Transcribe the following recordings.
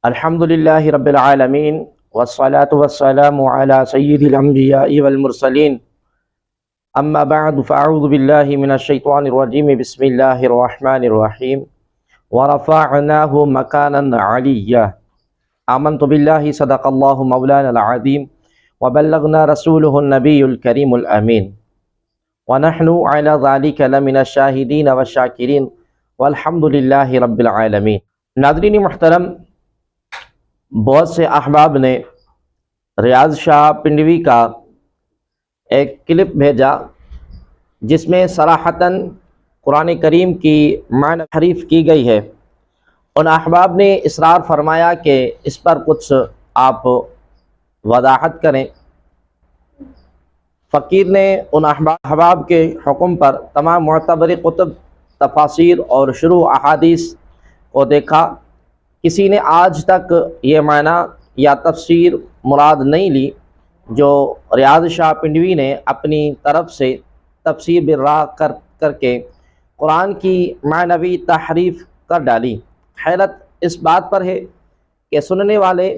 الحمدللہ رب العالمین والصلاة والسلام علی سید الانبیاء والمرسلین اما بعد فاعوذ باللہ من الشیطان الرجیم بسم اللہ الرحمن الرحیم ورفعناہ مکانا علیہ آمنت باللہ صدق اللہ مولانا العظیم وبلغنا رسولہ النبی الکریم الامین ونحن علی ذلک لمن الشاہدین والشاکرین والحمدللہ رب العالمین۔ ناظرین محترم، بہت سے احباب نے ریاض شاہ پنڈوی کا ایک کلپ بھیجا جس میں صراحتاً قرآن کریم کی معنی تحریف کی گئی ہے۔ ان احباب نے اصرار فرمایا کہ اس پر کچھ آپ وضاحت کریں۔ فقیر نے ان احباب کے حکم پر تمام معتبر کتب، تفاسیر اور شروح احادیث کو دیکھا۔ کسی نے آج تک یہ معنی یا تفسیر مراد نہیں لی جو ریاض شاہ پنڈوی نے اپنی طرف سے تفسیر بالراء کر کے قرآن کی معنوی تحریف کر ڈالی۔ حیرت اس بات پر ہے کہ سننے والے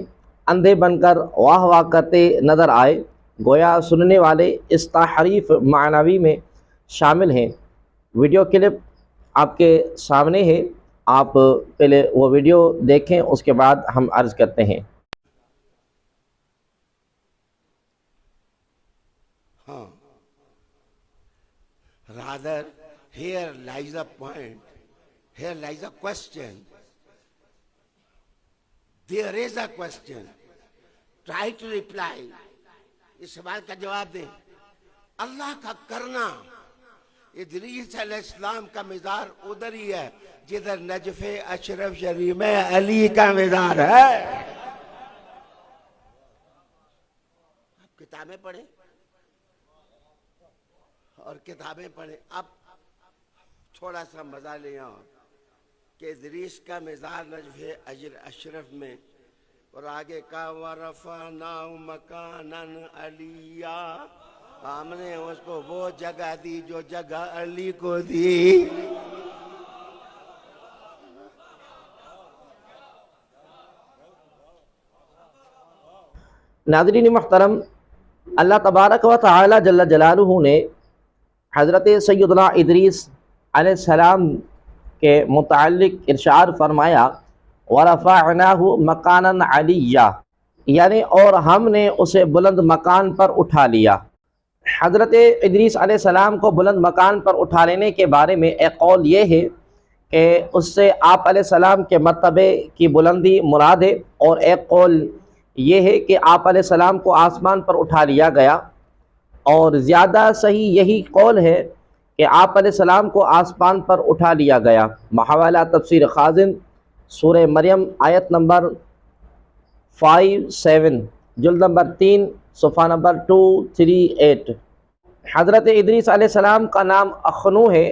اندھے بن کر واہ واہ کرتے نظر آئے، گویا سننے والے اس تحریف معنوی میں شامل ہیں۔ ویڈیو کلپ آپ کے سامنے ہے، آپ پہلے وہ ویڈیو دیکھیں، اس کے بعد ہم عرض کرتے ہیں۔ Rather, here lies a point, here lies a question. There is a question. Try to reply. اس سوال کا جواب دیں۔ اللہ کا کرنا، ادریس علیہ السلام کا مزار ادھر ہی ہے جدھر نجف اشرف شریف میں علی کا مزار ہے۔ آپ کتابیں پڑھیں اور کتابیں پڑھیں۔ اب تھوڑا سا مزہ لیں کہ ادریس کا مزار نجف اشرف میں، اور آگے کا وَرَفَعْنَاهُ مَكَانًا عَلِيًّا، ہم نے اس کو وہ جگہ دی جو جگہ علی کو دی۔ ناظرین محترم، اللہ تبارک و تعالی جل جلالہ نے حضرت سیدنا ادریس علیہ السلام کے متعلق ارشاد فرمایا وَرَفَعْنَاهُ مَكَانًا عَلِيًّا، یعنی اور ہم نے اسے بلند مکان پر اٹھا لیا۔ حضرت ادریس علیہ السلام کو بلند مکان پر اٹھا لینے کے بارے میں ایک قول یہ ہے کہ اس سے آپ علیہ السلام کے مرتبے کی بلندی مراد ہے، اور ایک قول یہ ہے کہ آپ علیہ السلام کو آسمان پر اٹھا لیا گیا، اور زیادہ صحیح یہی قول ہے کہ آپ علیہ السلام کو آسمان پر اٹھا لیا گیا۔ بحوالہ تفسیر خازن، سورہ مریم، آیت نمبر 57، جلد نمبر 3، صفحہ نمبر 238۔ حضرت ادریس علیہ السلام کا نام اخنو ہے۔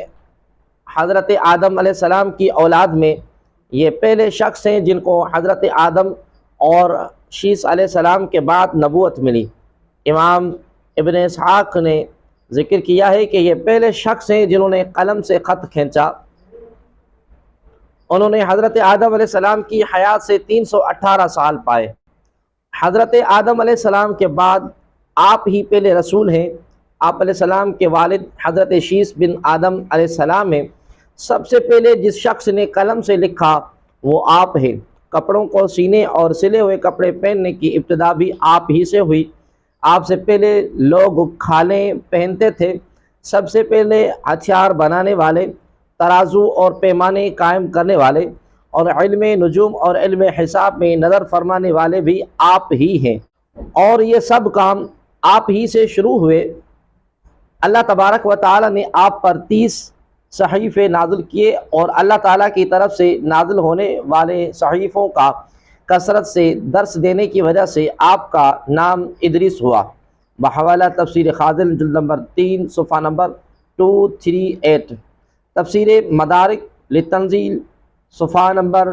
حضرت آدم علیہ السلام کی اولاد میں یہ پہلے شخص ہیں جن کو حضرت آدم اور شیس علیہ السلام کے بعد نبوت ملی۔ امام ابن اسحاق نے ذکر کیا ہے کہ یہ پہلے شخص ہیں جنہوں نے قلم سے خط کھینچا۔ انہوں نے حضرت آدم علیہ السلام کی حیات سے 318 سال پائے۔ حضرت آدم علیہ السلام کے بعد آپ ہی پہلے رسول ہیں۔ آپ علیہ السلام کے والد حضرت شیس بن آدم علیہ السلام ہیں۔ سب سے پہلے جس شخص نے قلم سے لکھا وہ آپ ہیں۔ کپڑوں کو سینے اور سلے ہوئے کپڑے پہننے کی ابتدا بھی آپ ہی سے ہوئی۔ آپ سے پہلے لوگ کھالیں پہنتے تھے۔ سب سے پہلے ہتھیار بنانے والے، ترازو اور پیمانے قائم کرنے والے، اور علم نجوم اور علم حساب میں نظر فرمانے والے بھی آپ ہی ہیں، اور یہ سب کام آپ ہی سے شروع ہوئے۔ اللہ تبارک و تعالی نے آپ پر 30 صحیفے نازل کیے، اور اللہ تعالیٰ کی طرف سے نازل ہونے والے صحیفوں کا کثرت سے درس دینے کی وجہ سے آپ کا نام ادریس ہوا۔ بحوالہ تفسیر خازن، جلد نمبر 3، صفحہ نمبر 238۔ تفسیر مدارک للتنزیل، صفحہ نمبر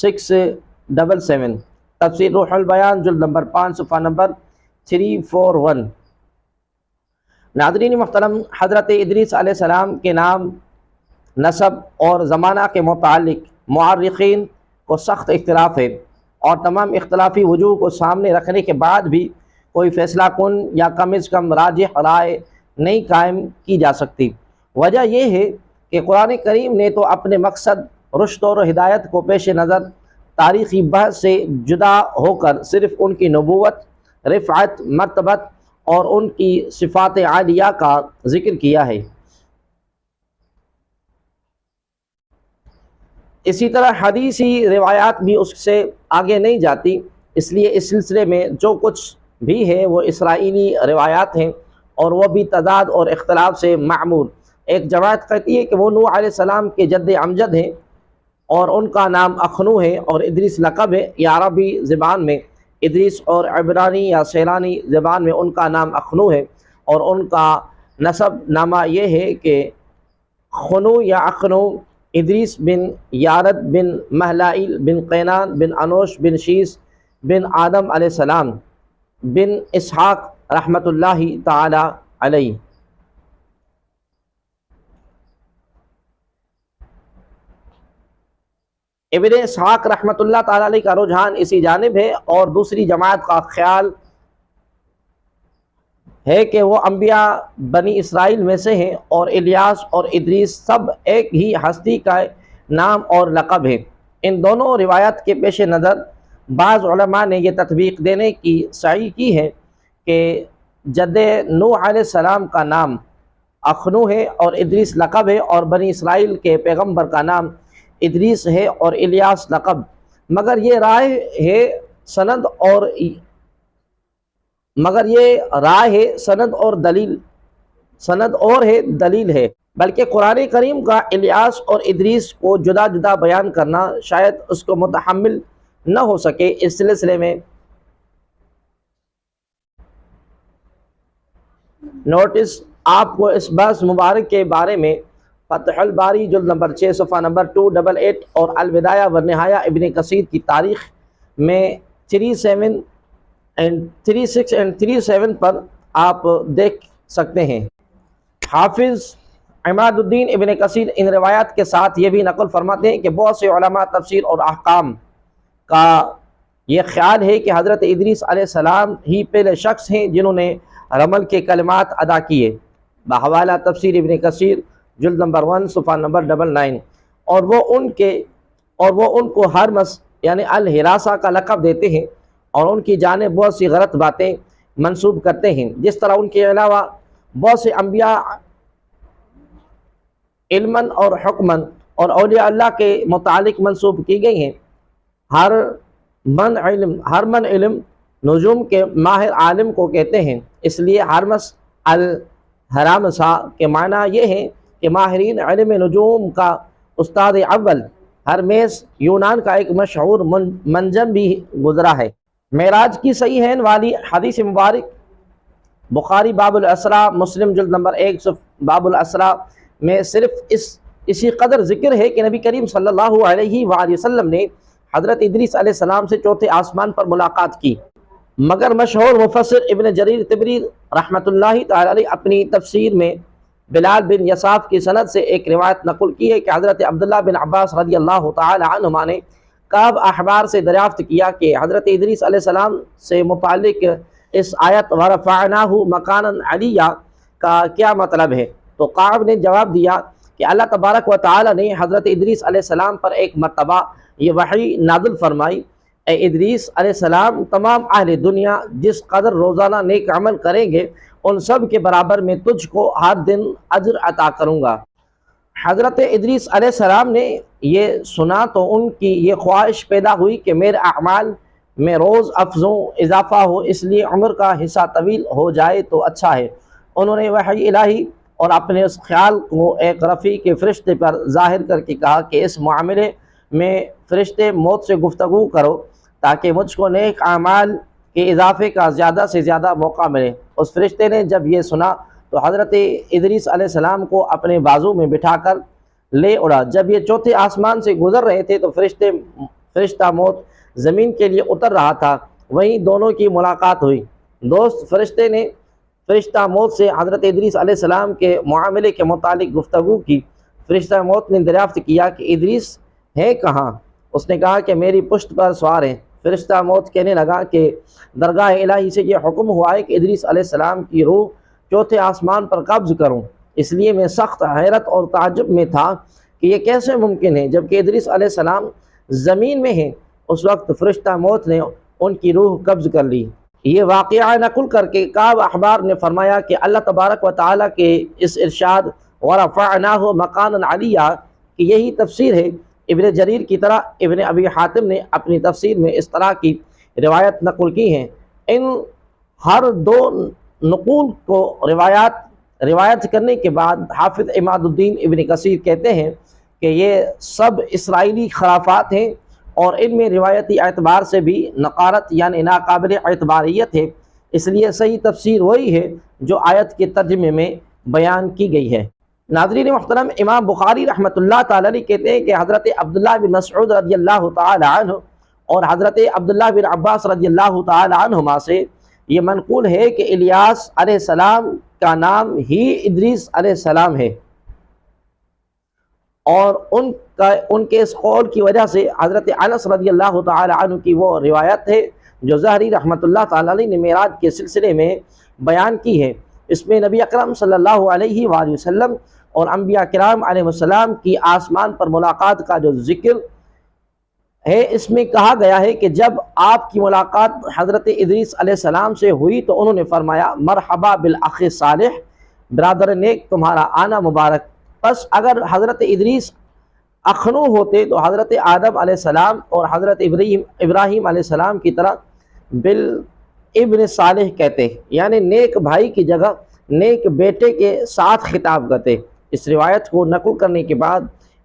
677۔ تفسیر روح البیان، جلد نمبر 5، صفحہ نمبر 341۔ ناظرین محترم، حضرت ادریس علیہ السلام کے نام، نسب اور زمانہ کے متعلق مورخین کو سخت اختلاف ہے۔ اور تمام اختلافی وجوہ کو سامنے رکھنے کے بعد بھی کوئی فیصلہ کن یا کم از کم راجح رائے نہیں قائم کی جا سکتی۔ وجہ یہ ہے کہ قرآن کریم نے تو اپنے مقصد رشد اور ہدایت کو پیش نظر تاریخی بحث سے جدا ہو کر صرف ان کی نبوت، رفعت، مرتبت اور ان کی صفات عالیہ کا ذکر کیا ہے۔ اسی طرح حدیثی روایات بھی اس سے آگے نہیں جاتی، اس لیے اس سلسلے میں جو کچھ بھی ہے وہ اسرائیلی روایات ہیں، اور وہ بھی تضاد اور اختلاف سے معمور۔ ایک جماعت کہتی ہے کہ وہ نوح علیہ السلام کے جد امجد ہیں اور ان کا نام اخنو ہے اور ادریس لقب ہے، یا عربی زبان میں ادریس اور عبرانی یا سیلانی زبان میں ان کا نام اخنو ہے، اور ان کا نسب نامہ یہ ہے کہ خنو یا اخنو ادریس بن یارد بن مہلائیل بن قینان بن انوش بن شیس بن آدم علیہ السلام بن اسحاق رحمۃ اللہ تعالی علیہ۔ ابن اسحاق رحمۃ اللہ تعالی علیہ کا رجحان اسی جانب ہے، اور دوسری جماعت کا خیال ہے کہ وہ انبیاء بنی اسرائیل میں سے ہیں، اور الیاس اور ادریس سب ایک ہی ہستی کا نام اور لقب ہے۔ ان دونوں روایت کے پیش نظر بعض علماء نے یہ تطبیق دینے کی سعی کی ہے کہ جد نوح علیہ السلام کا نام اخنو ہے اور ادریس لقب ہے، اور بنی اسرائیل کے پیغمبر کا نام ادریس ہے اور الیاس لقب، مگر یہ رائے ہے سند اور دلیل ہے، بلکہ قرآن کریم کا الیاس اور ادریس کو جدا جدا بیان کرنا شاید اس کو متحمل نہ ہو سکے۔ اس سلسلے میں نوٹس آپ کو اس بحث مبارک کے بارے میں فتح الباری جلد نمبر 6 صفحہ نمبر 288 اور البدایہ والنہایہ ابن کثیر کی تاریخ میں 36 and 37 پر آپ دیکھ سکتے ہیں۔ حافظ عماد الدین ابن کثیر ان روایات کے ساتھ یہ بھی نقل فرماتے ہیں کہ بہت سے علماء تفسیر اور احکام کا یہ خیال ہے کہ حضرت ادریس علیہ السلام ہی پہلے شخص ہیں جنہوں نے رمل کے کلمات ادا کیے، بحوالہ تفسیر ابن کثیر جلد نمبر 1 صفحہ نمبر 99، اور وہ ان کو ہرمس یعنی الحراسہ کا لقب دیتے ہیں، اور ان کی جانب بہت سی غلط باتیں منسوب کرتے ہیں، جس طرح ان کے علاوہ بہت سے انبیاء علماً اور حکماً اور اولیاء اللہ کے متعلق منسوب کی گئی ہیں۔ ہر من علم نجوم کے ماہر عالم کو کہتے ہیں، اس لیے ہرمس الحرامسہ کے معنی یہ ہے کہ ماہرین علم نجوم کا استاد اول۔ ہرمیس یونان کا ایک مشہور منجم بھی گزرا ہے۔ معراج کی صحیحین والی حدیث مبارک بخاری باب الاسراء، مسلم جلد نمبر 1 باب الاسراء میں صرف اسی قدر ذکر ہے کہ نبی کریم صلی اللہ علیہ وآلہ وسلم نے حضرت ادریس علیہ السلام سے چوتھے آسمان پر ملاقات کی، مگر مشہور مفسر ابن جریر طبری رحمۃ اللہ تعالی علیہ اپنی تفسیر میں بلال بن یساف کی سند سے ایک روایت نقل کی ہے کہ حضرت عبداللہ بن عباس رضی اللہ تعالی عنہما نے کعب احبار سے دریافت کیا کہ حضرت ادریس علیہ السلام سے متعلق اس آیت وَرَفَعْنَاهُ مَكَانًا عَلِيًّا کا کیا مطلب ہے، تو کعب نے جواب دیا کہ اللہ تبارک و تعالی نے حضرت ادریس علیہ السلام پر ایک مرتبہ یہ وحی نازل فرمائی، اے ادریس علیہ السلام، تمام اہل دنیا جس قدر روزانہ نیک عمل کریں گے ان سب کے برابر میں تجھ کو ہر دن اجر عطا کروں گا۔ حضرت ادریس علیہ السلام نے یہ سنا تو ان کی یہ خواہش پیدا ہوئی کہ میرے اعمال میں روز افزوں اضافہ ہو، اس لیے عمر کا حصہ طویل ہو جائے تو اچھا ہے۔ انہوں نے وحی الہی اور اپنے اس خیال کو ایک رفیع کے فرشتے پر ظاہر کر کے کہا کہ اس معاملے میں فرشتے موت سے گفتگو کرو تاکہ مجھ کو نیک اعمال کے اضافے کا زیادہ سے زیادہ موقع ملے۔ اس فرشتے نے جب یہ سنا تو حضرت ادریس علیہ السلام کو اپنے بازو میں بٹھا کر لے اڑا۔ جب یہ چوتھے آسمان سے گزر رہے تھے تو فرشتہ موت زمین کے لیے اتر رہا تھا، وہیں دونوں کی ملاقات ہوئی۔ دوست فرشتے نے فرشتہ موت سے حضرت ادریس علیہ السلام کے معاملے کے متعلق گفتگو کی۔ فرشتہ موت نے دریافت کیا کہ ادریس ہے کہاں؟ اس نے کہا کہ میری پشت پر سوار ہیں۔ فرشتہ موت کہنے لگا کہ درگاہ الہی سے یہ حکم ہوا ہے کہ ادریس علیہ السلام کی روح چوتھے آسمان پر قبض کروں، اس لیے میں سخت حیرت اور تعجب میں تھا کہ یہ کیسے ممکن ہے جبکہ ادریس علیہ السلام زمین میں ہیں۔ اس وقت فرشتہ موت نے ان کی روح قبض کر لی۔ یہ واقعہ نقل کر کے کعب احبار نے فرمایا کہ اللہ تبارک و تعالیٰ کے اس ارشاد وَرَفَعْنَاهُ مَقَامًا عَلِيًّا کہ یہی تفسیر ہے۔ ابن جریر کی طرح ابن ابی حاتم نے اپنی تفسیر میں اس طرح کی روایت نقل کی ہیں۔ ان ہر دو نقول کو روایت کرنے کے بعد حافظ عماد الدین ابن کثیر کہتے ہیں کہ یہ سب اسرائیلی خرافات ہیں اور ان میں روایتی اعتبار سے بھی نقارت یعنی ناقابل اعتباریت ہے، اس لیے صحیح تفسیر وہی ہے جو آیت کے ترجمے میں بیان کی گئی ہے۔ ناظرین محترم، امام بخاری رحمۃ اللہ تعالی علیہ کہتے ہیں کہ حضرت عبداللہ بن مسعود رضی اللہ تعالی عنہ اور حضرت عبداللہ بن عباس رضی اللہ تعالی عنہما سے یہ منقول ہے کہ الیاس علیہ السلام کا نام ہی ادریس علیہ السلام ہے، اور ان کے اس قول کی وجہ سے حضرت انس رضی اللہ تعالی عنہ کی وہ روایت ہے جو زہری رحمۃ اللہ تعالی علیہ نے معراج کے سلسلے میں بیان کی ہے۔ اس میں نبی اکرم صلی اللہ علیہ وآلہ وسلم اور انبیاء کرام علیہ السلام کی آسمان پر ملاقات کا جو ذکر ہے، اس میں کہا گیا ہے کہ جب آپ کی ملاقات حضرت ادریس علیہ السلام سے ہوئی تو انہوں نے فرمایا مرحبا بالاخ صالح، برادر نیک تمہارا آنا مبارک۔ پس اگر حضرت ادریس اخنو ہوتے تو حضرت آدم علیہ السلام اور حضرت ابراہیم علیہ السلام کی طرح بالابن صالح کہتے، یعنی نیک بھائی کی جگہ نیک بیٹے کے ساتھ خطاب کرتے۔ اس روایت کو نقل کرنے کے بعد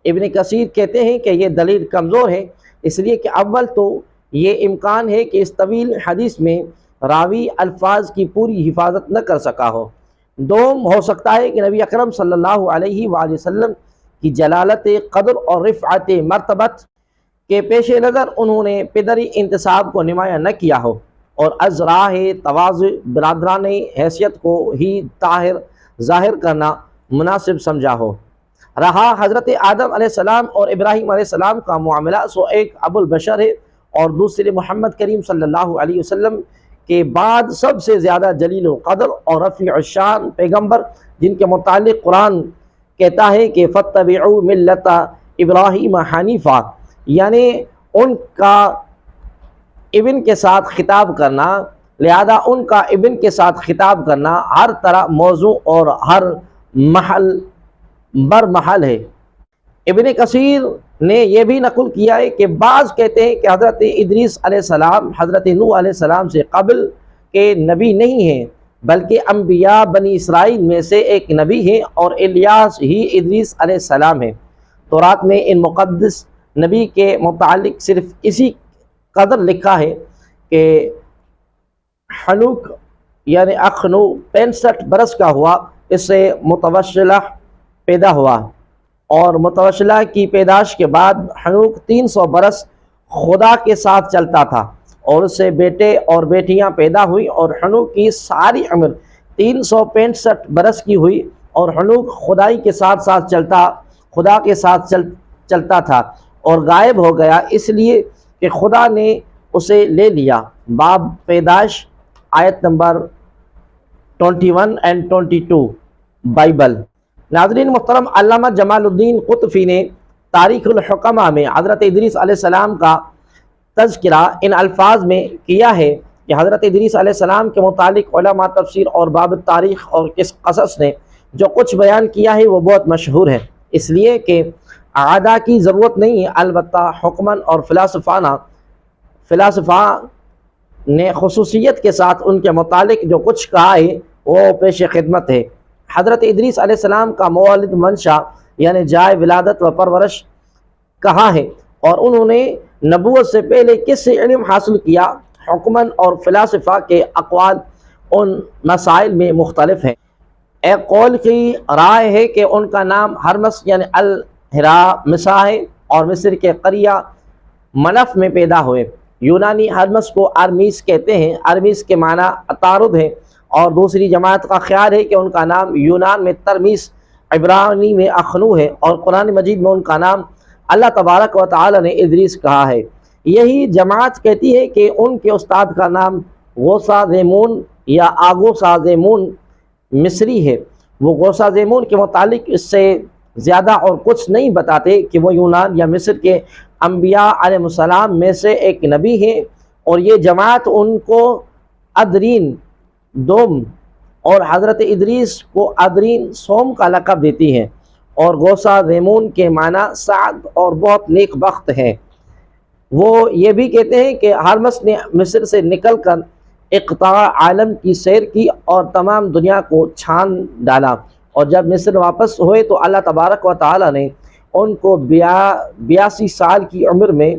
ابن کثیر کہتے ہیں کہ یہ دلیل کمزور ہے، اس لیے کہ اول تو یہ امکان ہے کہ اس طویل حدیث میں راوی الفاظ کی پوری حفاظت نہ کر سکا ہو۔ دوم، ہو سکتا ہے کہ نبی اکرم صلی اللہ علیہ وآلہ وسلم کی جلالت قدر اور رفعت مرتبت کے پیش نظر انہوں نے پدری انتصاب کو نمایاں نہ کیا ہو اور از راہ تواضع برادرانہ حیثیت کو ہی ظاہر کرنا مناسب سمجھا ہو۔ رہا حضرت آدم علیہ السلام اور ابراہیم علیہ السلام کا معاملہ، سو ایک ابو البشر ہے اور دوسرے محمد کریم صلی اللہ علیہ وسلم کے بعد سب سے زیادہ جلیل القدر اور رفیع الشان پیغمبر، جن کے متعلق قرآن کہتا ہے کہ فَاتَّبِعُوا مِلَّةَ إِبْرَاهِيمَ حَنِيفًا، یعنی ان کا ابن کے ساتھ خطاب کرنا، لہذا ان کا ابن کے ساتھ خطاب کرنا ہر طرح موضوع اور ہر محل برمحل ہے۔ ابن کثیر نے یہ بھی نقل کیا ہے کہ بعض کہتے ہیں کہ حضرت ادریس علیہ السلام حضرت نوح علیہ السلام سے قبل کے نبی نہیں ہیں بلکہ انبیاء بنی اسرائیل میں سے ایک نبی ہیں اور الیاس ہی ادریس علیہ السلام ہیں۔ تورات میں ان مقدس نبی کے متعلق صرف اسی قدر لکھا ہے کہ حنوک یعنی اخنو 65 برس کا ہوا، اس سے متوشلہ پیدا ہوا، اور متوشلہ کی پیدائش کے بعد حنوک 300 برس خدا کے ساتھ چلتا تھا اور اس سے بیٹے اور بیٹیاں پیدا ہوئی، اور حنوک کی ساری عمر 365 برس کی ہوئی، اور حنوک خدا کے ساتھ چلتا تھا اور غائب ہو گیا اس لیے کہ خدا نے اسے لے لیا۔ باب پیدائش آیت نمبر 21 and 22 بائبل۔ ناظرین محترم، علامہ جمال الدین قطفی نے تاریخ الحکمہ میں حضرت ادریس علیہ السلام کا تذکرہ ان الفاظ میں کیا ہے کہ حضرت ادریس علیہ السلام کے متعلق علماء تفسیر اور باب تاریخ اور کس قصص نے جو کچھ بیان کیا ہے وہ بہت مشہور ہے، اس لیے کہ اعادہ کی ضرورت نہیں ہے، البتہ حکماً اور فلاسفہ نے خصوصیت کے ساتھ ان کے متعلق جو کچھ کہا ہے وہ پیش خدمت ہے۔ حضرت ادریس علیہ السلام کا مولد منشا یعنی جائے ولادت و پرورش کہاں ہے اور انہوں نے نبوت سے پہلے کس سے علم حاصل کیا، حکماً اور فلاسفہ کے اقوال ان مسائل میں مختلف ہیں۔ ایک قول کی رائے ہے کہ ان کا نام ہرمس یعنی الہرامسا ہے اور مصر کے قریہ منف میں پیدا ہوئے۔ یونانی ہرمس کو ارمیس کہتے ہیں، ارمیس کے معنی عطارد ہے، اور دوسری جماعت کا خیال ہے کہ ان کا نام یونان میں ترمیس، عبرانی میں اخنو ہے، اور قرآن مجید میں ان کا نام اللہ تبارک و تعالی نے ادریس کہا ہے۔ یہی جماعت کہتی ہے کہ ان کے استاد کا نام غوثہ زیمون یا آگوسا زیمون مصری ہے۔ وہ غوثہ زیمون کے متعلق اس سے زیادہ اور کچھ نہیں بتاتے کہ وہ یونان یا مصر کے انبیاء علیہ السلام میں سے ایک نبی ہیں، اور یہ جماعت ان کو ادرین دوم اور حضرت ادریس کو ادرین سوم کا لقب دیتی ہے، اور غوثہ زیمون کے معنی سعد اور بہت نیک بخت ہیں۔ وہ یہ بھی کہتے ہیں کہ ہرمس نے مصر سے نکل کر اقطاع عالم کی سیر کی اور تمام دنیا کو چھان ڈالا، اور جب مصر واپس ہوئے تو اللہ تبارک و تعالی نے ان کو 82 سال کی عمر میں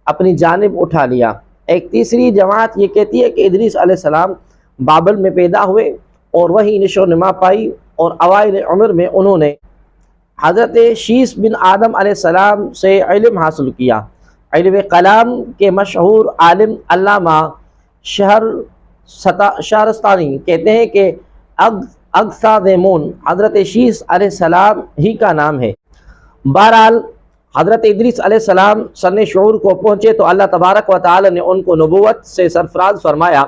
اپنی جانب اٹھا لیا۔ ایک تیسری جماعت یہ کہتی ہے کہ ادریس علیہ السلام بابل میں پیدا ہوئے اور وہیں نشو و نما پائی، اور اوائل عمر میں انہوں نے حضرت شیس بن آدم علیہ السلام سے علم حاصل کیا۔ علم کلام کے مشہور عالم علامہ شہرستانی کہتے ہیں کہ اگسا زیمون حضرت شیس علیہ السلام ہی کا نام ہے۔ بہرحال حضرت ادریس علیہ السلام سن شعور کو پہنچے تو اللہ تبارک و تعالی نے ان کو نبوت سے سرفراز فرمایا۔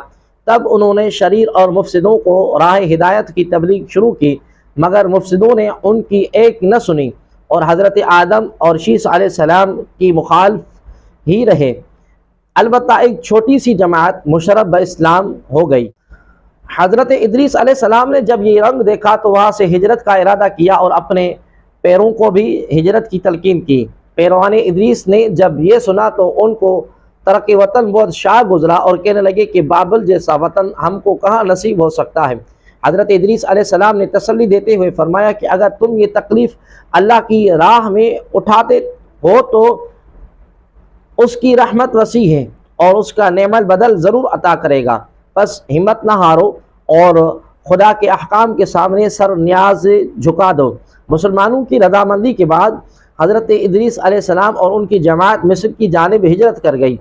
تب انہوں نے شریر اور مفسدوں کو راہ ہدایت کی تبلیغ شروع کی، مگر مفسدوں نے ان کی ایک نہ سنی اور حضرت آدم اور شیس علیہ السلام کی مخالف ہی رہے۔ البتہ ایک چھوٹی سی جماعت مشرف باسلام ہو گئی۔ حضرت ادریس علیہ السلام نے جب یہ رنگ دیکھا تو وہاں سے ہجرت کا ارادہ کیا اور اپنے پیروں کو بھی ہجرت کی تلقین کی۔ پیروان ادریس نے جب یہ سنا تو ان کو ترک وطن بہت شاہ گزرا اور کہنے لگے کہ بابل جیسا وطن ہم کو کہاں نصیب ہو سکتا ہے۔ حضرت ادریس علیہ السلام نے تسلی دیتے ہوئے فرمایا کہ اگر تم یہ تکلیف اللہ کی راہ میں اٹھاتے ہو تو اس کی رحمت وسیع ہے اور اس کا نعم البدل ضرور عطا کرے گا، بس ہمت نہ ہارو اور خدا کے احکام کے سامنے سر نیاز جھکا دو۔ مسلمانوں کی رضامندی کے بعد حضرت ادریس علیہ السلام اور ان کی جماعت مصر کی جانب ہجرت کر گئی۔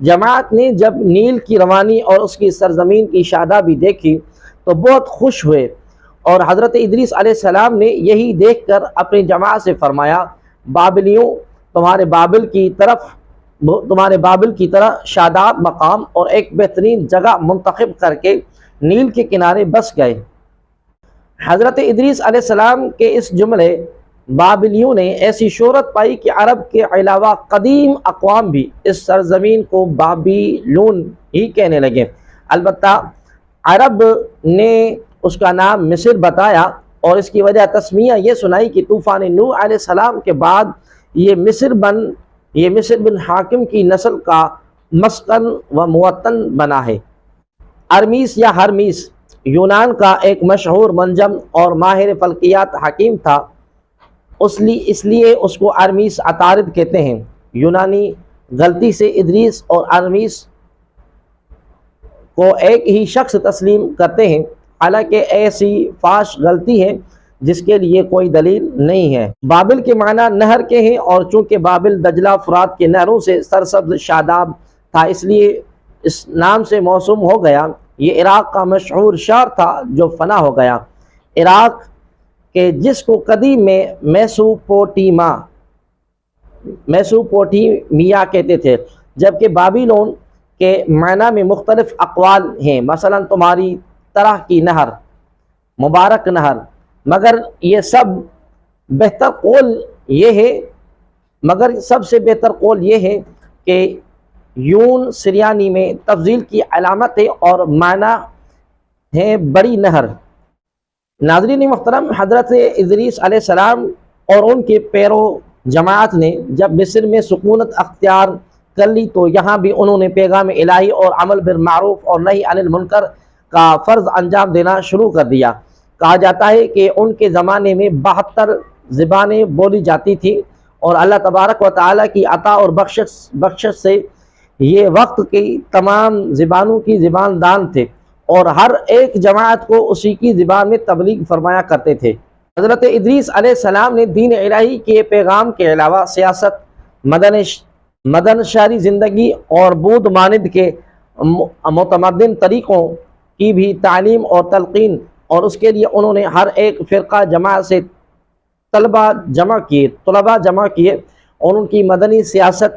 جماعت نے جب نیل کی روانی اور اس کی سرزمین کی شادابی دیکھی تو بہت خوش ہوئے، اور حضرت ادریس علیہ السلام نے یہی دیکھ کر اپنی جماعت سے فرمایا، بابلیوں تمہارے بابل کی طرح شاداب مقام اور ایک بہترین جگہ منتخب کر کے نیل کے کنارے بس گئے۔ حضرت ادریس علیہ السلام کے اس جملے بابلیوں نے ایسی شہرت پائی کہ عرب کے علاوہ قدیم اقوام بھی اس سرزمین کو بابلون ہی کہنے لگے۔ البتہ عرب نے اس کا نام مصر بتایا، اور اس کی وجہ تسمیہ یہ سنائی کہ طوفان نوح علیہ السلام کے بعد یہ مصر بن حاکم کی نسل کا مسکن و موطن بنا ہے۔ ارمیس یا ہرمیس یونان کا ایک مشہور منجم اور ماہر فلکیات حکیم تھا، اس لیے اس کو ارمیس عطارد کہتے ہیں۔ یونانی غلطی سے ادریس اور ارمیس کو ایک ہی شخص تسلیم کرتے ہیں، حالانکہ ایسی فاش غلطی ہے جس کے لیے کوئی دلیل نہیں ہے۔ بابل کے معنی نہر کے ہیں، اور چونکہ بابل دجلہ فرات کے نہروں سے سرسبز شاداب تھا اس لیے اس نام سے موسوم ہو گیا۔ یہ عراق کا مشہور شہر تھا جو فنا ہو گیا۔ عراق کے جس کو قدیم میں میسوپوٹیمیا کہتے تھے، جبکہ بابلون کے معنی میں مختلف اقوال ہیں، مثلا تمہاری طرح کی نہر، مبارک نہر، مگر سب سے بہتر قول یہ ہے کہ یون سریانی میں تفضیل کی علامت ہے اور معنی ہے بڑی نہر۔ ناظرین محترم، حضرت ادریس علیہ السلام اور ان کے پیرو جماعت نے جب مصر میں سکونت اختیار کر لی تو یہاں بھی انہوں نے پیغام الہی اور عمل بالمعروف اور نہی عن المنکر کا فرض انجام دینا شروع کر دیا۔ کہا جاتا ہے کہ ان کے زمانے میں 72 زبانیں بولی جاتی تھیں، اور اللہ تبارک و تعالیٰ کی عطا اور بخشش سے یہ وقت کی تمام زبانوں کی زبان دان تھے، اور ہر ایک جماعت کو اسی کی زبان میں تبلیغ فرمایا کرتے تھے۔ حضرت ادریس علیہ السلام نے دین الہی کے پیغام کے علاوہ سیاست، مدن شہری زندگی اور بود ماند کے متمدن طریقوں کی بھی تعلیم اور تلقین، اور اس کے لیے انہوں نے ہر ایک فرقہ جماعت سے طلبہ جمع کیے اور ان کی مدنی سیاست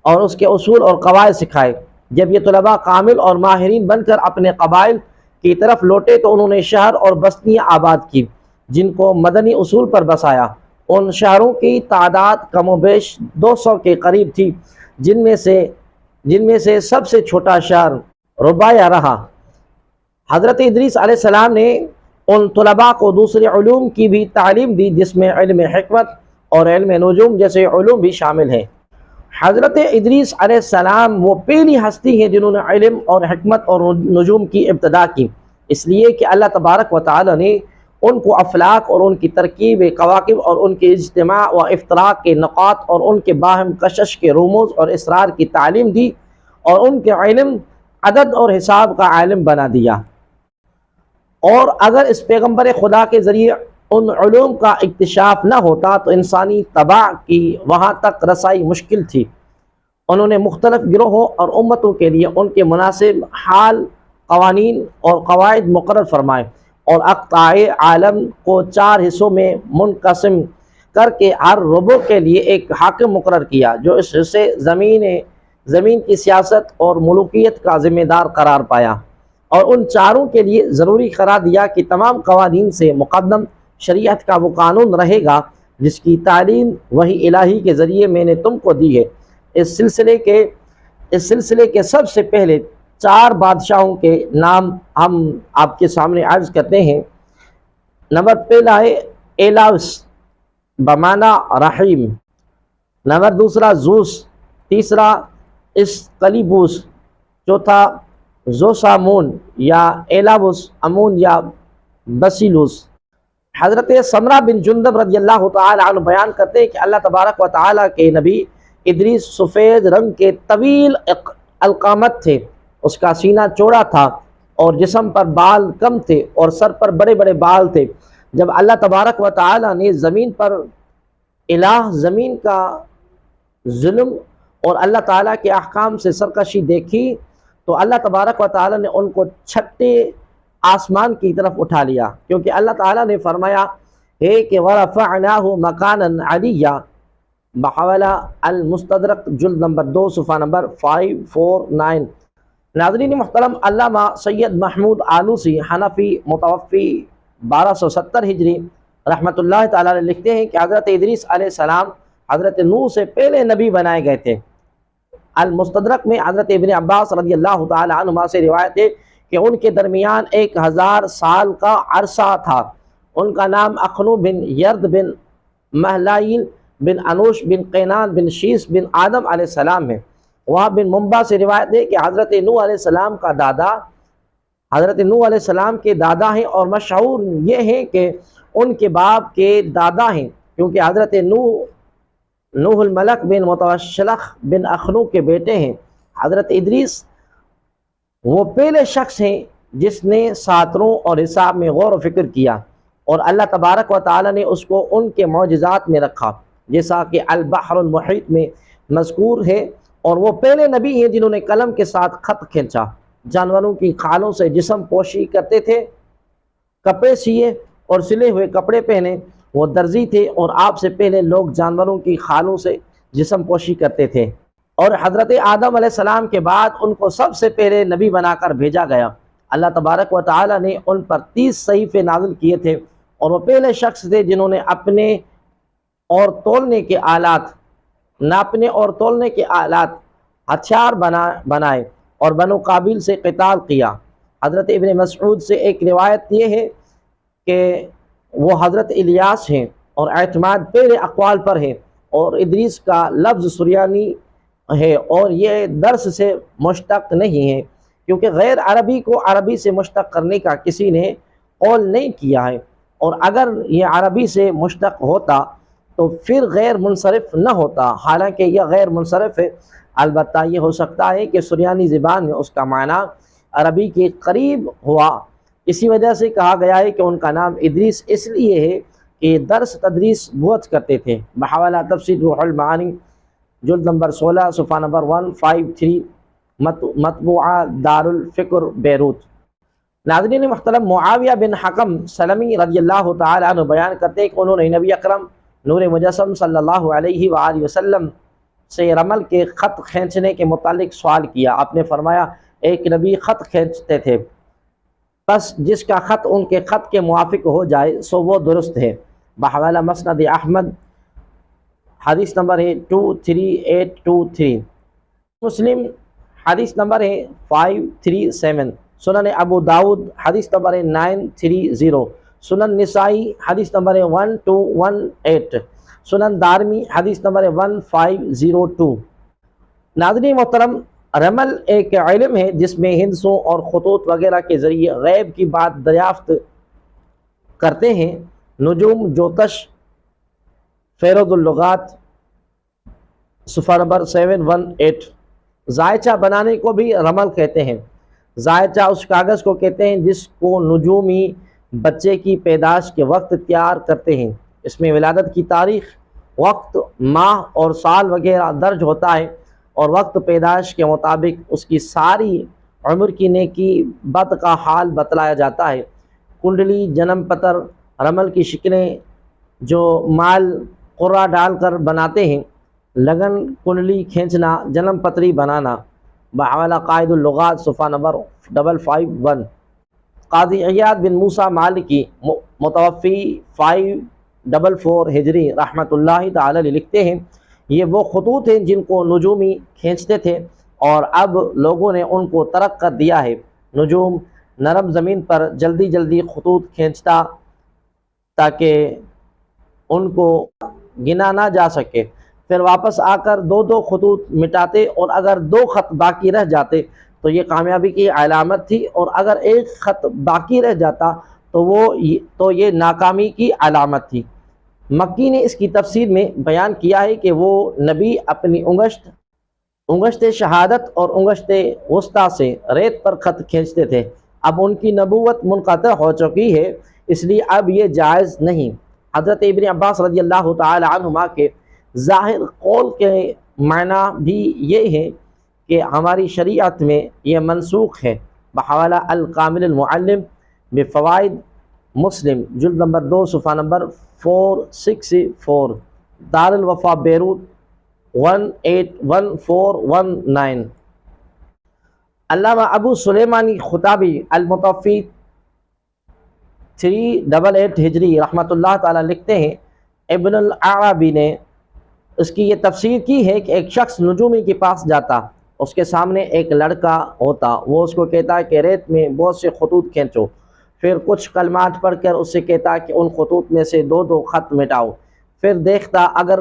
اور اس کے اصول اور قواعد سکھائے۔ جب یہ طلباء کامل اور ماہرین بن کر اپنے قبائل کی طرف لوٹے تو انہوں نے شہر اور بستیاں آباد کی جن کو مدنی اصول پر بسایا۔ ان شہروں کی تعداد کم و بیش 200 کے قریب تھی، جن میں سے سب سے چھوٹا شہر ربایا رہا۔ حضرت ادریس علیہ السلام نے ان طلباء کو دوسرے علوم کی بھی تعلیم دی، جس میں علم حکمت اور علم نجوم جیسے علوم بھی شامل ہیں۔ حضرت ادریس علیہ السلام وہ پہلی ہستی ہیں جنہوں نے علم اور حکمت اور نجوم کی ابتدا کی، اس لیے کہ اللہ تبارک و تعالی نے ان کو افلاک اور ان کی ترکیب کواکب اور ان کے اجتماع و افتراق کے نقاط اور ان کے باہم کشش کے رموز اور اسرار کی تعلیم دی اور ان کے علم عدد اور حساب کا عالم بنا دیا۔ اور اگر اس پیغمبر خدا کے ذریعے ان علوم کا اکتشاف نہ ہوتا تو انسانی طبع کی وہاں تک رسائی مشکل تھی۔ انہوں نے مختلف گروہوں اور امتوں کے لیے ان کے مناسب حال قوانین اور قواعد مقرر فرمائے اور اقطاع عالم کو 4 حصوں میں منقسم کر کے ہر ربع کے لیے ایک حاکم مقرر کیا جو اس حصے زمین کی سیاست اور ملوکیت کا ذمہ دار قرار پایا، اور ان چاروں کے لیے ضروری قرار دیا کہ تمام قوانین سے مقدم شریعت کا وہ قانون رہے گا جس کی تعلیم وحی الہی کے ذریعے میں نے تم کو دی ہے۔ اس سلسلے کے سب سے پہلے 4 بادشاہوں کے نام ہم آپ کے سامنے عرض کرتے ہیں۔ نمبر پہلا ہے ایلاوس بمعنی رحیم، نمبر دوسرا زوس، تیسرا اسقلیبوس، چوتھا زوسامون یا ایلاوس امون یا بسیلوس۔ حضرت سمرہ بن جندب رضی اللہ تعالی عنہ بیان کرتے ہیں کہ اللہ تبارک و تعالی کے نبی ادریس سفید رنگ کے طویل القامت تھے، اس کا سینہ چوڑا تھا اور جسم پر بال کم تھے اور سر پر بڑے بڑے بال تھے۔ جب اللہ تبارک و تعالی نے زمین کا ظلم اور اللہ تعالیٰ کے احکام سے سرکشی دیکھی تو اللہ تبارک و تعالیٰ نے ان کو چھٹے آسمان کی طرف اٹھا لیا، کیونکہ اللہ تعالیٰ نے فرمایا ہے کہ وَرَفَعْنَاهُ مَكَانًا عَلِيًّا، بحوالہ المستدرک جلد نمبر 2 صفحہ نمبر 549۔ ناظرین محترم، علامہ سید محمود آلوسی حنفی متوفی 1270 ہجری رحمۃ اللہ تعالیٰ علیہ لکھتے ہیں کہ حضرت ادریس علیہ السلام حضرت نوح سے پہلے نبی بنائے گئے تھے۔ المستدرک میں حضرت ابن عباس رضی اللہ تعالی عنہما سے روایت ہے کہ ان کے درمیان 1000 سال کا عرصہ تھا۔ ان کا نام اخنو بن یرد بن مہلائیل بن انوش بن قینان بن شیس بن آدم علیہ السلام ہے۔ وہاں بن منبع سے روایت ہے کہ حضرت نوح علیہ السلام کے دادا ہیں، اور مشہور یہ ہے کہ ان کے باپ کے دادا ہیں، کیونکہ حضرت نوح الملک بن متوشلخ بن اخنو کے بیٹے ہیں۔ حضرت ادریس وہ پہلے شخص ہیں جس نے ساتروں اور حساب میں غور و فکر کیا، اور اللہ تبارک و تعالی نے اس کو ان کے معجزات میں رکھا، جیسا کہ البحر المحیط میں مذکور ہے، اور وہ پہلے نبی ہیں جنہوں نے قلم کے ساتھ خط کھینچا، جانوروں کی کھالوں سے جسم پوشی کرتے تھے، کپڑے سیے اور سلے ہوئے کپڑے پہنے۔ وہ درزی تھے اور آپ سے پہلے لوگ جانوروں کی کھالوں سے جسم پوشی کرتے تھے، اور حضرت آدم علیہ السلام کے بعد ان کو سب سے پہلے نبی بنا کر بھیجا گیا۔ اللہ تبارک و تعالی نے ان پر 30 صحیفے نازل کیے تھے، اور وہ پہلے شخص تھے جنہوں نے اپنے اور تولنے کے آلات ہتھیار بنائے اور بنو قابیل سے قتال کیا۔ حضرت ابن مسعود سے ایک روایت یہ ہے کہ وہ حضرت الیاس ہیں، اور اعتماد پہلے اقوال پر ہے، اور ادریس کا لفظ سریانی ہے اور یہ درس سے مشتق نہیں ہے، کیونکہ غیر عربی کو عربی سے مشتق کرنے کا کسی نے قول نہیں کیا ہے، اور اگر یہ عربی سے مشتق ہوتا تو پھر غیر منصرف نہ ہوتا، حالانکہ یہ غیر منصرف ہے۔ البتہ یہ ہو سکتا ہے کہ سریانی زبان میں اس کا معنی عربی کے قریب ہوا، اسی وجہ سے کہا گیا ہے کہ ان کا نام ادریس اس لیے ہے کہ درس تدریس بہت کرتے تھے۔ بحوالہ تفسیر روح المعانی جلد نمبر 16 صفحہ نمبر 153، مطبوعہ دار الفکر بیروت۔ ناظرین محترم، معاویہ بن حکم سلمی رضی اللہ تعالی عنہ بیان کرتے ہیں کہ انہوں نے نبی اکرم نور مجسم صلی اللہ علیہ وآلہ وسلم سے رمل کے خط کھینچنے کے متعلق سوال کیا۔ آپ نے فرمایا ایک نبی خط کھینچتے تھے، بس جس کا خط ان کے خط کے موافق ہو جائے سو وہ درست ہے۔ بحوالہ مسند احمد حدیث نمبر ہے 23823، مسلم حدیث نمبر ہے 537، سنن ابو داود حدیث نمبر ہے 930، سنن نسائی حدیث نمبر ہے 1218، سنن دارمی حدیث نمبر ہے 1502۔ ناظرین محترم، رمل ایک علم ہے جس میں ہندسوں اور خطوط وغیرہ کے ذریعے غیب کی بات دریافت کرتے ہیں۔ نجوم جوتش فیروز اللغات صفحہ نمبر 718۔ زائچہ بنانے کو بھی رمل کہتے ہیں۔ زائچہ اس کاغذ کو کہتے ہیں جس کو نجومی بچے کی پیدائش کے وقت تیار کرتے ہیں۔ اس میں ولادت کی تاریخ، وقت، ماہ اور سال وغیرہ درج ہوتا ہے، اور وقت پیدائش کے مطابق اس کی ساری عمر کی نیکی بد کا حال بتلایا جاتا ہے۔ کنڈلی، جنم پتر، رمل کی شکلیں جو مال قرہ ڈال کر بناتے ہیں، لگن کنڈلی کھینچنا، جنم پتری بنانا۔ بحوالہ قائد اللغات صفحہ نمبر 551۔ قاضی عیاض بن موسیٰ مالکی متوفی 544 ہجری رحمۃ اللہ تعالی علیہ لکھتے ہیں یہ وہ خطوط ہیں جن کو نجومی کھینچتے تھے اور اب لوگوں نے ان کو ترک کر دیا ہے۔ نجوم نرم زمین پر جلدی جلدی خطوط کھینچتا تاکہ ان کو گنا نہ جا سکے، پھر واپس آ کر دو دو خطوط مٹاتے، اور اگر دو خط باقی رہ جاتے تو یہ کامیابی کی علامت تھی، اور اگر ایک خط باقی رہ جاتا تو یہ ناکامی کی علامت تھی۔ مکی نے اس کی تفسیر میں بیان کیا ہے کہ وہ نبی اپنی انگشت شہادت اور انگشت وسطیٰ سے ریت پر خط کھینچتے تھے۔ اب ان کی نبوت منقطع ہو چکی ہے، اس لیے اب یہ جائز نہیں۔ حضرت ابن عباس رضی اللہ تعالی عنہما کے ظاہر قول کے معنی بھی یہ ہے کہ ہماری شریعت میں یہ منسوخ ہے۔ بحوالہ الکامل المعلم بفوائد مسلم جلد نمبر 2 صفحہ نمبر 464، دار الوفا بیروت 181419۔ علامہ ابو سلیمانی خطابی المتوفی 388 ہجری رحمۃ اللہ تعالی لکھتے ہیں ابن العربی نے اس کی یہ تفسیر کی ہے کہ ایک شخص نجومی کے پاس جاتا، اس کے سامنے ایک لڑکا ہوتا، وہ اس کو کہتا ہے کہ ریت میں بہت سے خطوط کھینچو، پھر کچھ کلمات پڑھ کر اس سے کہتا کہ ان خطوط میں سے دو دو خط مٹاؤ، پھر دیکھتا اگر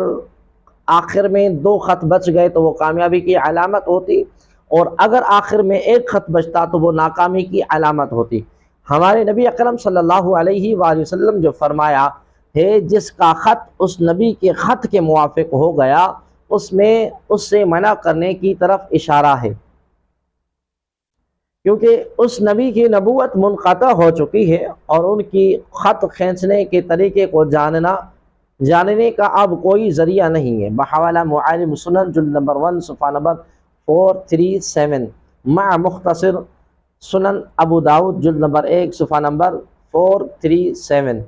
آخر میں دو خط بچ گئے تو وہ کامیابی کی علامت ہوتی، اور اگر آخر میں ایک خط بچتا تو وہ ناکامی کی علامت ہوتی۔ ہمارے نبی اکرم صلی اللہ علیہ وآلہ وسلم جو فرمایا ہے جس کا خط اس نبی کے خط کے موافق ہو گیا اس میں اس سے منع کرنے کی طرف اشارہ ہے، کیونکہ اس نبی کی نبوت منقطع ہو چکی ہے اور ان کی خط کھینچنے کے طریقے کو جاننے کا اب کوئی ذریعہ نہیں ہے۔ بحوالہ معالم سنن جلد نمبر 1 صفحہ نمبر 437 مع مختصر سنن ابو داود جلد نمبر 1 صفحہ نمبر 437۔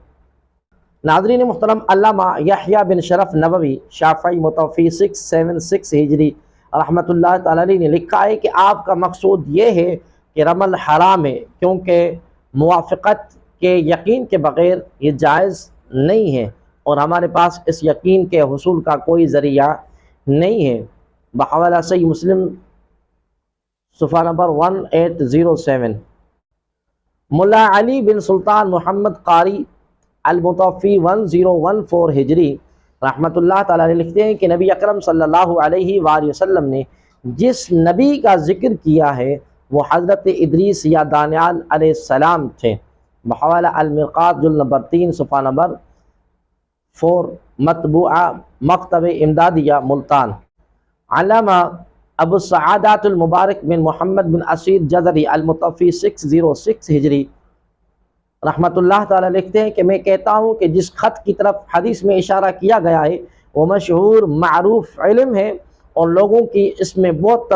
ناظرین محترم، علامہ یحییٰ بن شرف نووی شافعی متوفی 676 ہجری رحمۃ اللہ تعالی علیہ نے لکھا ہے کہ آپ کا مقصود یہ ہے کہ رمل حرام ہے، کیونکہ موافقت کے یقین کے بغیر یہ جائز نہیں ہے اور ہمارے پاس اس یقین کے حصول کا کوئی ذریعہ نہیں ہے۔ بحوالہ صحیح مسلم صفحہ نمبر 1807۔ ملا علی بن سلطان محمد قاری المتوفی 1014 ہجری رحمۃ اللہ تعالی علیہ لکھتے ہیں کہ نبی اکرم صلی اللہ علیہ وآلہ وسلم نے جس نبی کا ذکر کیا ہے وہ حضرت ادریس یا دانیال علیہ السلام تھے۔ بحوالہ المرقات جلد نمبر 3 صفحہ نمبر 4، مطبوعہ مکتب امدادیہ ملتان۔ علامہ ابو السعادات المبارک بن محمد بن اسیر جزری المتوفی 606 ہجری رحمۃ اللہ تعالی لکھتے ہیں کہ میں کہتا ہوں کہ جس خط کی طرف حدیث میں اشارہ کیا گیا ہے وہ مشہور معروف علم ہے اور لوگوں کی اس میں بہت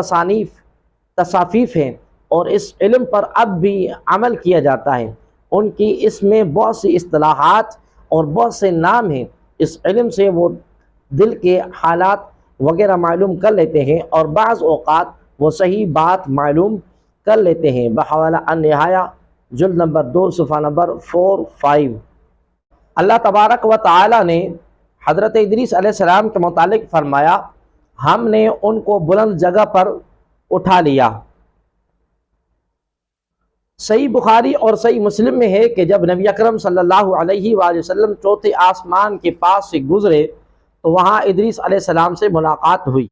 تصافیف ہیں اور اس علم پر اب بھی عمل کیا جاتا ہے۔ ان کی اس میں بہت سی اصطلاحات اور بہت سے نام ہیں۔ اس علم سے وہ دل کے حالات وغیرہ معلوم کر لیتے ہیں، اور بعض اوقات وہ صحیح بات معلوم کر لیتے ہیں۔ بحوالہ النہایہ جلد نمبر 2 صفحہ نمبر 45۔ اللہ تبارک و تعالی نے حضرت ادریس علیہ السلام کے متعلق فرمایا، ہم نے ان کو بلند جگہ پر اٹھا لیا۔ صحیح بخاری اور صحیح مسلم میں ہے کہ جب نبی اکرم صلی اللہ علیہ وآلہ وسلم چوتھے آسمان کے پاس سے گزرے تو وہاں ادریس علیہ السلام سے ملاقات ہوئی۔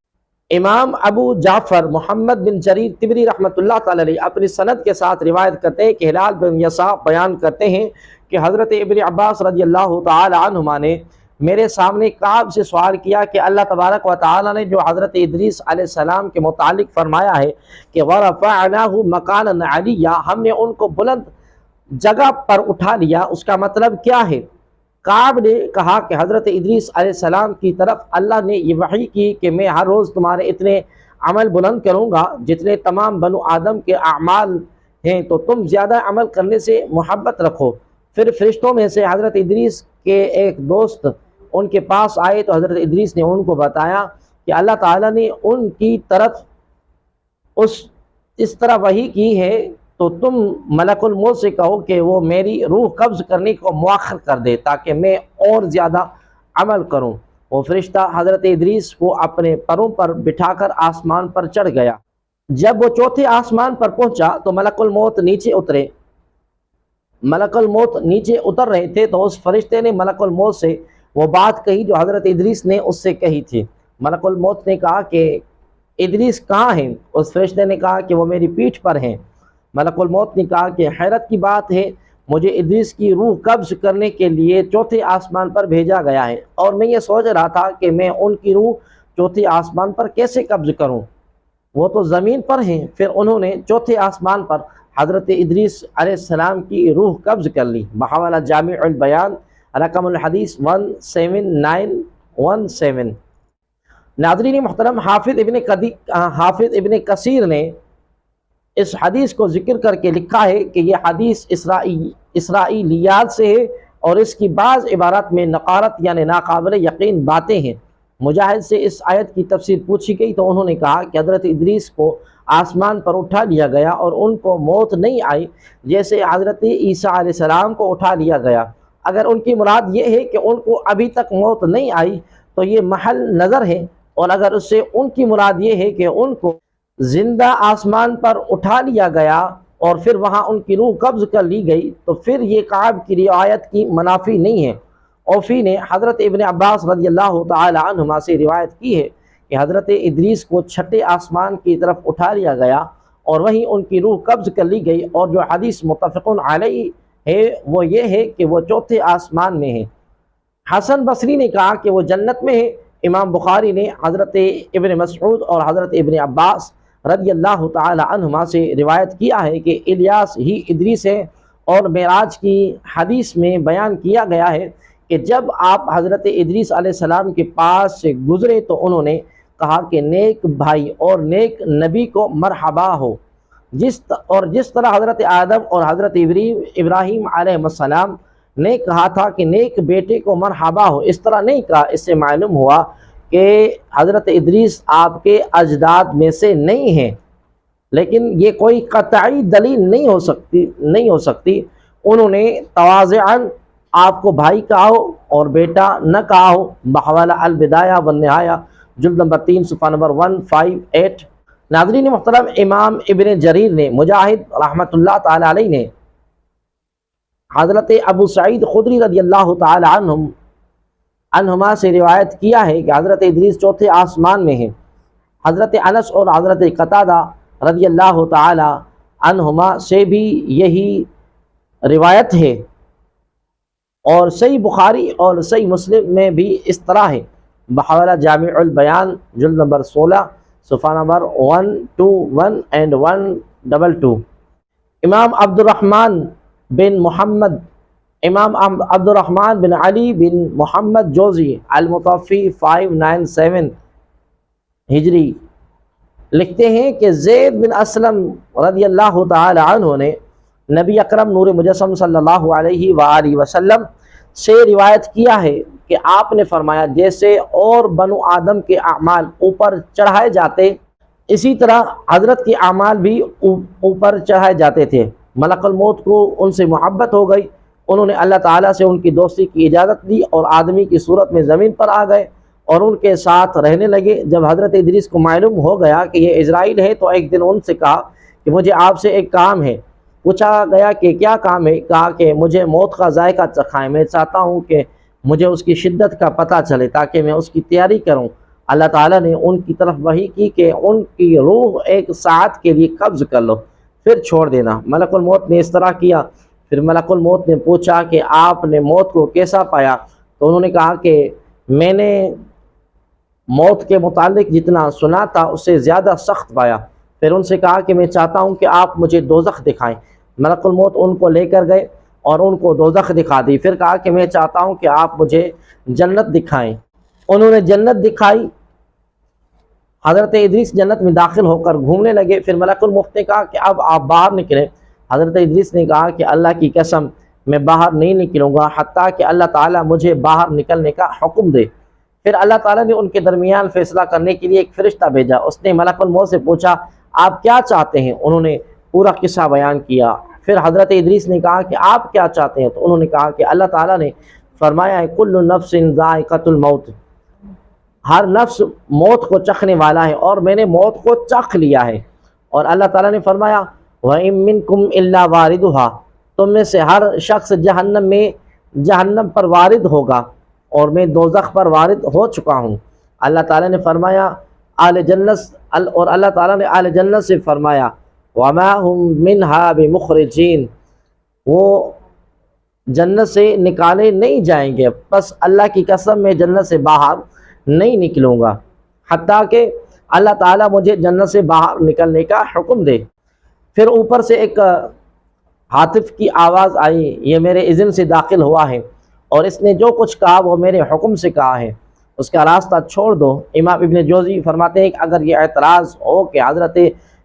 امام ابو جعفر محمد بن جریر طبری رحمۃ اللہ تعالی علیہ اپنی سند کے ساتھ روایت کرتے ہیں کہ ہلال بن یسع بیان کرتے ہیں کہ حضرت ابن عباس رضی اللہ تعالی عنہما نے میرے سامنے کعب سے سوال کیا کہ اللہ تبارک و تعالی نے جو حضرت ادریس علیہ السلام کے متعلق فرمایا ہے کہ وَرَفَعْنَاهُ مَكَانًا عَلِيًّا، ہم نے ان کو بلند جگہ پر اٹھا لیا، اس کا مطلب کیا ہے؟ کعب نے کہا کہ حضرت ادریس علیہ السلام کی طرف اللہ نے یہ وحی کی کہ میں ہر روز تمہارے اتنے عمل بلند کروں گا جتنے تمام بنو آدم کے اعمال ہیں، تو تم زیادہ عمل کرنے سے محبت رکھو۔ پھر فرشتوں میں سے حضرت ادریس کے ایک دوست ان کے پاس آئے تو حضرت ادریس نے ان کو بتایا کہ اللہ تعالیٰ نے ان کی طرف اس طرح وحی کی ہے، تو تم ملک الموت سے کہو کہ وہ میری روح قبض کرنے کو مؤخر کر دے تاکہ میں اور زیادہ عمل کروں۔ وہ فرشتہ حضرت ادریس کو اپنے پروں پر بٹھا کر آسمان پر چڑھ گیا۔ جب وہ چوتھے آسمان پر پہنچا تو ملک الموت نیچے اترے۔ ملک الموت نیچے اتر رہے تھے تو اس فرشتے نے ملک الموت سے وہ بات کہی جو حضرت ادریس نے اس سے کہی تھی۔ ملک الموت نے کہا کہ ادریس کہاں ہیں؟ اس فرشتے نے کہا کہ وہ میری پیٹھ پر ہیں۔ ملک الموت نے کہا کہ حیرت کی بات ہے، مجھے ادریس کی روح قبض کرنے کے لیے چوتھے آسمان پر بھیجا گیا ہے، اور میں یہ سوچ رہا تھا کہ میں ان کی روح چوتھے آسمان پر کیسے قبض کروں، وہ تو زمین پر ہیں۔ پھر انہوں نے چوتھے آسمان پر حضرت ادریس علیہ السلام کی روح قبض کر لی۔ بحوالہ جامع البیان رقم الحدیث 17917۔ ناظرین محترم، حافظ ابن کثیر نے اس حدیث کو ذکر کر کے لکھا ہے کہ یہ حدیث اسرائیلیات سے ہے اور اس کی بعض عبارات میں نقارت یعنی ناقابل یقین باتیں ہیں۔ مجاہد سے اس آیت کی تفسیر پوچھی گئی تو انہوں نے کہا کہ حضرت ادریس کو آسمان پر اٹھا لیا گیا اور ان کو موت نہیں آئی جیسے حضرت عیسیٰ علیہ السلام کو اٹھا لیا گیا۔ اگر ان کی مراد یہ ہے کہ ان کو ابھی تک موت نہیں آئی تو یہ محل نظر ہے، اور اگر اس سے ان کی مراد یہ ہے کہ ان کو زندہ آسمان پر اٹھا لیا گیا اور پھر وہاں ان کی روح قبض کر لی گئی تو پھر یہ کعب کی روایت کی منافی نہیں ہے۔ اوفی نے حضرت ابن عباس رضی اللہ تعالی عنہما سے روایت کی ہے کہ حضرت ادریس کو چھٹے آسمان کی طرف اٹھا لیا گیا اور وہیں ان کی روح قبض کر لی گئی، اور جو حدیث متفق علیہ ہے وہ یہ ہے کہ وہ چوتھے آسمان میں ہے۔ حسن بصری نے کہا کہ وہ جنت میں ہے۔ امام بخاری نے حضرت ابن مسعود اور حضرت ابن عباس رضی اللہ تعالی عنہما سے روایت کیا ہے کہ الیاس ہی ادریس ہے، اور معراج کی حدیث میں بیان کیا گیا ہے کہ جب آپ حضرت ادریس علیہ السلام کے پاس سے گزرے تو انہوں نے کہا کہ نیک بھائی اور نیک نبی کو مرحبا ہو۔ جس طرح حضرت آدم اور حضرت ابراہیم علیہ السلام نے کہا تھا کہ نیک بیٹے کو مرحبا ہو، اس طرح نہیں کہا۔ اس سے معلوم ہوا کہ حضرت ادریس آپ کے اجداد میں سے نہیں ہیں، لیکن یہ کوئی قطعی دلیل نہیں ہو سکتی۔ انہوں نے تواضعاً آپ کو بھائی کہا ہو اور بیٹا نہ کہا ہو۔ بحوالہ البدایہ والنہایہ جلد نمبر 3 صفحہ نمبر 158۔ ناظرین محترم، امام ابن جریر نے، مجاہد رحمۃ اللہ تعالی علیہ نے، حضرت ابو سعید خدری رضی اللہ تعالی عنہما سے روایت کیا ہے کہ حضرت ادریس چوتھے آسمان میں ہیں۔ حضرت انس اور حضرت قتادہ رضی اللہ تعالی عنہما سے بھی یہی روایت ہے، اور صحیح بخاری اور صحیح مسلم میں بھی اس طرح ہے۔ بحوالہ جامع البیان جلد نمبر 16 صفحہ نمبر 121 and 122۔ امام عبد الرحمن بن علی بن محمد جوزی المتوفی 597 ہجری لکھتے ہیں کہ زید بن اسلم رضی اللہ تعالی عنہ نے نبی اکرم نور مجسم صلی اللہ علیہ وآلہ وسلم سے روایت کیا ہے کہ آپ نے فرمایا جیسے اور بنو آدم کے اعمال اوپر چڑھائے جاتے اسی طرح حضرت کے اعمال بھی اوپر چڑھائے جاتے تھے۔ ملک الموت کو ان سے محبت ہو گئی، انہوں نے اللہ تعالیٰ سے ان کی دوستی کی اجازت لی اور آدمی کی صورت میں زمین پر آ گئے اور ان کے ساتھ رہنے لگے۔ جب حضرت ادریس کو معلوم ہو گیا کہ یہ اسرائیل ہے تو ایک دن ان سے کہا کہ مجھے آپ سے ایک کام ہے۔ پوچھا گیا کہ کیا کام ہے؟ کہا کہ مجھے موت کا ذائقہ چکھائیں، میں چاہتا ہوں کہ مجھے اس کی شدت کا پتہ چلے تاکہ میں اس کی تیاری کروں۔ اللہ تعالیٰ نے ان کی طرف وحی کی کہ ان کی روح ایک ساعت کے لیے قبض کر لو پھر چھوڑ دینا۔ ملک الموت نے اس طرح کیا۔ پھر ملک الموت نے پوچھا کہ آپ نے موت کو کیسا پایا؟ تو انہوں نے کہا کہ میں نے موت کے متعلق جتنا سنا تھا اس سے زیادہ سخت پایا۔ پھر ان سے کہا کہ میں چاہتا ہوں کہ آپ مجھے دوزخ دکھائیں۔ ملک الموت ان کو لے کر گئے اور ان کو دوزخ دکھا دی۔ پھر کہا کہ میں چاہتا ہوں کہ آپ مجھے جنت دکھائیں۔ انہوں نے جنت دکھائی۔ حضرت ادریس جنت میں داخل ہو کر گھومنے لگے۔ پھر ملک الموت نے کہا کہ اب آپ باہر نکلیں۔ حضرت ادریس نے کہا کہ اللہ کی قسم میں باہر نہیں نکلوں گا حتیٰ کہ اللہ تعالیٰ مجھے باہر نکلنے کا حکم دے۔ پھر اللہ تعالیٰ نے ان کے درمیان فیصلہ کرنے کے لیے ایک فرشتہ بھیجا۔ اس نے ملک الموت سے پوچھا آپ کیا چاہتے ہیں؟ انہوں نے پورا قصہ بیان کیا۔ پھر حضرت ادریس نے کہا کہ آپ کیا چاہتے ہیں؟ تو انہوں نے کہا کہ اللہ تعالیٰ نے فرمایا ہے کل نفس ذائقۃ الموت، ہر نفس موت کو چکھنے والا ہے اور میں نے موت کو چکھ لیا ہے۔ اور اللہ تعالیٰ نے فرمایا وَإِن مِّنكُمْ إِلَّا وَارِدُهَا، تم میں سے ہر شخص جہنم پر وارد ہوگا اور میں دوزخ پر وارد ہو چکا ہوں۔ اللہ تعالیٰ نے فرمایا آل جنت، اور اللہ تعالیٰ نے آل جنت سے فرمایا وَمَا هُمْ مِنْهَا بِمُخْرَجِينَ، وہ جنت سے نکالے نہیں جائیں گے، بس اللہ کی قسم میں جنت سے باہر نہیں نکلوں گا حتیٰ کہ اللہ تعالیٰ مجھے جنت سے باہر نکلنے کا حکم دے۔ پھر اوپر سے ایک ہاتف کی آواز آئی، یہ میرے اذن سے داخل ہوا ہے اور اس نے جو کچھ کہا وہ میرے حکم سے کہا ہے، اس کا راستہ چھوڑ دو۔ امام ابن جوزی فرماتے ہیں کہ اگر یہ اعتراض ہو کہ حضرت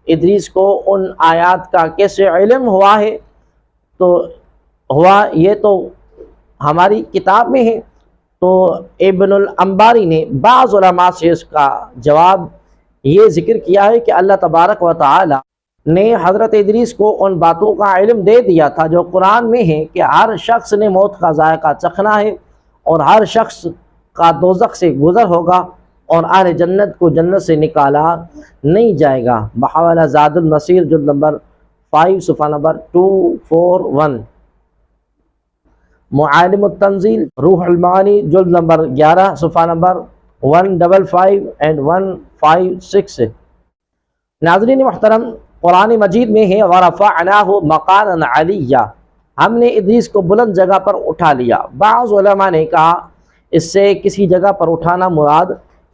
ادریس کو ان آیات کا کیسے علم ہوا ہے تو یہ تو ہماری کتاب میں ہے، تو ابن الانباری نے بعض علماء سے اس کا جواب یہ ذکر کیا ہے کہ اللہ تبارک و تعالی نے حضرت ادریس کو ان باتوں کا علم دے دیا تھا جو قرآن میں ہے کہ ہر شخص نے موت کا ذائقہ چکھنا ہے اور ہر شخص کا دوزخ سے گزر ہوگا اور اہل جنت کو جنت سے نکالا نہیں جائے گا۔ بحوالہ زاد المسیر جلد نمبر 5 صفحہ نمبر 241، معالم التنزیل روح المعانی جلد نمبر 11 صفحہ نمبر 155 and 156۔ ناظرین محترم، قرآن مجید میں ہے وَرَفَعْنَاهُ مَقَامًا عَلِيًّا، ہم نے ادریس کو بلند جگہ پر اٹھا لیا۔ بعض علماء نے کہا اس سے کسی جگہ پر اٹھانا مراد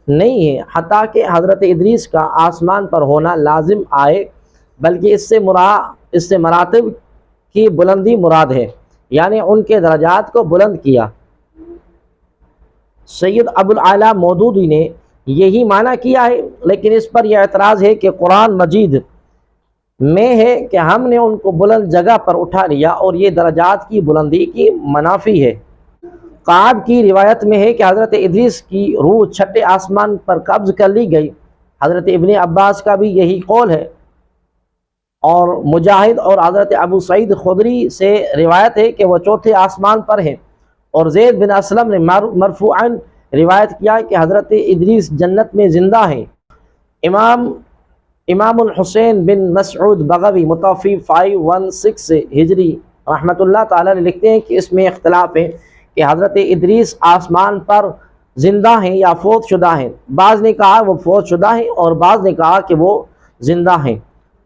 نہیں ہے حتیٰ کہ حضرت ادریس کا آسمان پر ہونا لازم آئے، بلکہ اس سے مراتب کی بلندی مراد ہے، یعنی ان کے درجات کو بلند کیا۔ سید ابو العالیٰ مودودی نے یہی معنی کیا ہے، لیکن اس پر یہ اعتراض ہے کہ قرآن مجید میں ہے کہ ہم نے ان کو بلند جگہ پر اٹھا لیا اور یہ درجات کی بلندی کی منافی ہے۔ قعب کی روایت میں ہے کہ حضرت ادریس کی روح چھٹے آسمان پر قبض کر لی گئی۔ حضرت ابن عباس کا بھی یہی قول ہے، اور مجاہد اور حضرت ابو سعید خدری سے روایت ہے کہ وہ چوتھے آسمان پر ہیں، اور زید بن اسلم نے مرفوعاً روایت کیا کہ حضرت ادریس جنت میں زندہ ہیں۔ امام الحسین بن مسعود بغوی متوفی 516 ہجری رحمۃ اللہ تعالی نے لکھتے ہیں کہ اس میں اختلاف ہے کہ حضرت ادریس آسمان پر زندہ ہیں یا فوت شدہ ہیں۔ بعض نے کہا وہ فوت شدہ ہیں اور بعض نے کہا کہ وہ زندہ ہیں۔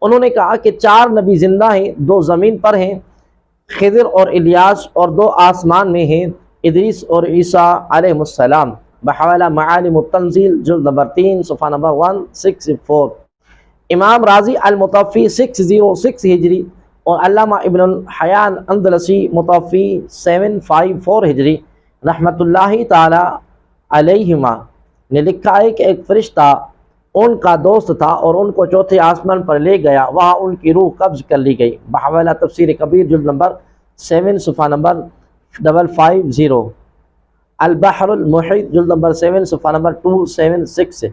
انہوں نے کہا کہ 4 نبی زندہ ہیں، 2 زمین پر ہیں، خضر اور الیاس، اور 2 آسمان میں ہیں، ادریس اور عیسیٰ علیہ السلام۔ بحوالہ معالم التنزیل جلد نمبر 3 صفحہ نمبر 164۔ امام رازی المتوفی 606 ہجری اور علامہ ابن الحیان اندلسی متوفی 754 ہجری رحمۃ اللہ تعالی علیہما نے لکھا ہے کہ ایک فرشتہ ان کا دوست تھا اور ان کو چوتھے آسمان پر لے گیا، وہاں ان کی روح قبض کر لی گئی۔ بحوالہ تفسیر کبیر جلد نمبر 7 صفحہ نمبر 550 البحر المحیط جلد نمبر 7 صفحہ نمبر 276 سے۔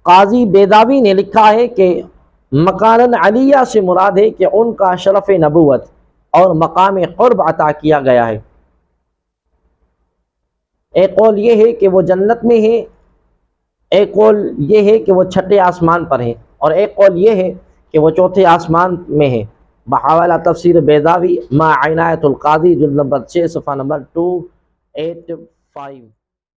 قاضی بیضاوی نے لکھا ہے کہ مکاناً علیہ سے مراد ہے کہ ان کا شرف نبوت اور مقام قرب عطا کیا گیا ہے۔ ایک قول یہ ہے کہ وہ جنت میں ہے، ایک قول یہ ہے کہ وہ چھٹے آسمان پر ہیں، اور ایک قول یہ ہے کہ وہ چوتھے آسمان میں ہے۔ بحوالہ تفسیر بیضاوی مع عنایت القاضی جلد نمبر 6 صفحہ نمبر 285۔